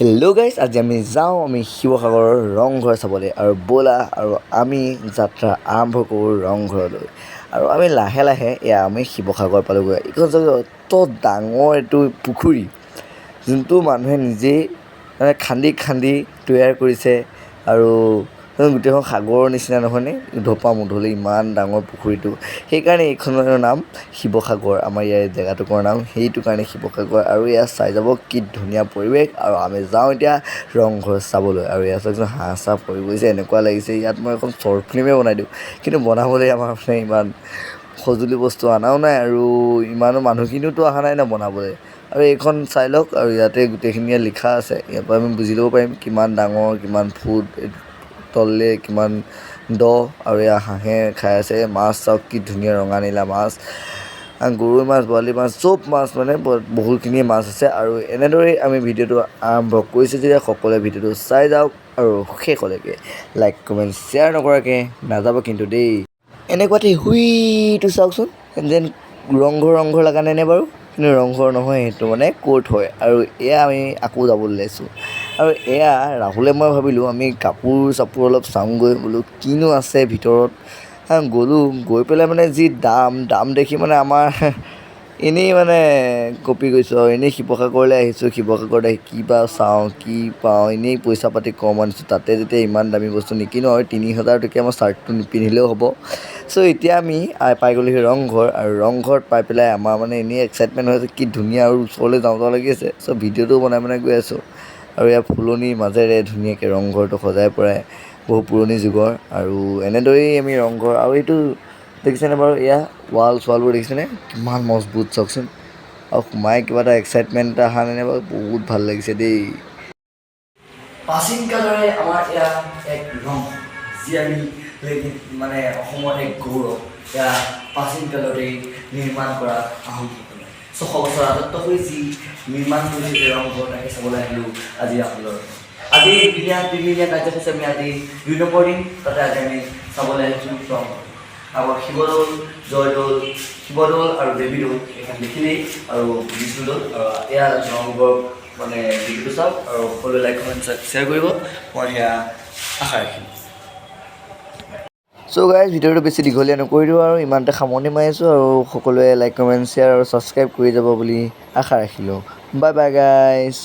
Hello' guys, আজি আমি শিৱসাগৰৰ ৰংঘৰ চাবলৈ আৰু ব'লা আৰু আমি যাত্ৰা আৰম্ভ কৰোঁ ৰংঘৰলৈ। আৰু আমি লাহে লাহে আমি শিৱসাগৰ পালোঁগৈ। এইখন অত ডাঙৰ এইটো পুখুৰী, যোনটো মানুহে নিজেই খান্দি তৈয়াৰ কৰিছে। আৰু গোটেইখন সাগৰৰ নিচিনা নহয়নে, উধপা মুধলে ইমান ডাঙৰ পুখুৰীটো। সেইকাৰণে এইখনৰ নাম শিৱসাগৰ, আমাৰ ইয়াৰ জেগাটুকুৰৰ নাম সেইটো কাৰণে শিৱসাগৰ। আৰু ইয়াত চাই যাব কি ধুনীয়া পৰিৱেশ। আৰু আমি যাওঁ এতিয়া ৰংঘৰ চাবলৈ। আৰু ইয়াত চাওকচোন হাঁহ চাহ পৰি গৈছে, এনেকুৱা লাগিছে ইয়াত মই এখন শ্বৰ্ট ফিল্মেই বনাই দিওঁ। কিন্তু বনাবলৈ আমাৰ ইমান সঁজুলি বস্তু অনাও নাই, আৰু ইমানো মানুহখিনিওতো অহা নাই ন বনাবলৈ। আৰু এইখন চাই লওক, আৰু ইয়াতে গোটেইখিনিয়ে লিখা আছে। ইয়াৰ পৰা আমি বুজি ল'ব পাৰিম কিমান ডাঙৰ, কিমান ফুট তললৈ, কিমান দ। আৰু ইয়াৰ হাঁহে খাই আছে মাছ, চাওক কি ধুনীয়া ৰঙা নীলা মাছ, গৰৈ মাছ, বৰালি মাছ, চব মাছ মানে বহুতখিনিয়ে মাছ আছে। আৰু এনেদৰেই আমি ভিডিঅ'টো আৰম্ভ কৰিছোঁ যেতিয়া সকলোৱে ভিডিঅ'টো চাই যাওক আৰু শেষলৈকে। লাইক কমেণ্ট শ্বেয়াৰ নকৰাকৈ নাযাব কিন্তু দেই। এনেকুৱাতে হুইটো চাওকচোন, যেন ৰংঘৰ লগা নাই নে বাৰু? কিন্তু ৰংঘৰ নহয়, সেইটো মানে ক'ৰ্ট হয়। আৰু এয়া আমি আকৌ যাবলৈ লৈছোঁ। আৰু এয়া ৰাহুলে মই ভাবিলোঁ আমি কাপোৰ চাপোৰ অলপ চাওঁগৈ, বোলো কিনো আছে ভিতৰত। গ'লোঁ, গৈ পেলাই মানে যি দাম দেখি মানে আমাৰ এনেই মানে কপি গৈছোঁ। আৰু এনেই শিৱসাগৰলৈ আহিছোঁ, শিৱসাগৰত আহি কি বা চাওঁ কি পাওঁ, এনেই পইচা পাতি কম আনিছোঁ। তাতে যেতিয়া ইমান দামী বস্তু নিকিনো, আৰু 3000 টকীয়া মই শ্বাৰ্টটো নিপিন্ধিলেও হ'ব। চ' এতিয়া আমি পাই গ'লোহি ৰংঘৰ। আৰু ৰংঘৰত পাই পেলাই আমাৰ মানে এনেই এক্সাইটমেণ্ট হৈ আছে, কি ধুনীয়া আৰু ওচৰলৈ যাওঁ লাগি আছে। চ' ভিডিঅ'টো বনাই গৈ আছোঁ। আৰু ইয়াৰ ফুলনিৰ মাজেৰে ধুনীয়াকৈ ৰংঘৰটো সজাই পৰাই, বহু পুৰণি যুগৰ। আৰু এনেদৰেই আমি ৰংঘৰ, আৰু এইটো দেখিছেনে বাৰু, এয়া ৱালবোৰ দেখিছেনে কিমান মজবুত চাওকচোন। আৰু সোমাই কিবা এটা এক্সাইটমেণ্ট এটা অহা নাই বাৰু, বহুত ভাল লাগিছে দেই। প্ৰাচীন কালৰে আমাৰ এয়া এক ৰং, যি আমি মানে অসমৰ এক গৌৰৱ। এয়া প্ৰাচীন কালতেই নিৰ্মাণ কৰা আহোমসকলে 600 বছৰ আগত হৈ যি নিৰ্মাণ কৰিছিল ৰংঘৰ, তাকে চাবলৈ আহিলোঁ আজি আপোনালোকৰ। আজি তিনিদিনীয়া কাৰ্যসূচী আমি আজি 2 নম্বৰ দিন, তাতে আজি আমি চাবলৈ আহিছোঁ ৰংঘৰ। আগত শিৱদৌল, জয়দৌল, আৰু দেৱীদৌল এইখন দেখিলেই, আৰু বিষ্ণুদৌল। আৰু এয়া ৰংঘৰ মানে ভিডিঅ'টো চাওক, আৰু সকলোৱে লাইক কমেণ্ট শ্বেয়াৰ কৰিব, মই সেয়া আশা ৰাখিলোঁ। চ' গাইজ, ভিডিঅ'টো বেছি দীঘলীয়া নকৰি দিওঁ, আৰু ইমানতে সামৰণি মাৰিছোঁ। আৰু সকলোৱে লাইক কমেণ্ট শ্বেয়াৰ আৰু ছাবস্ক্ৰাইব কৰি যাব বুলি আশা ৰাখিলোঁ। Bye bye guys.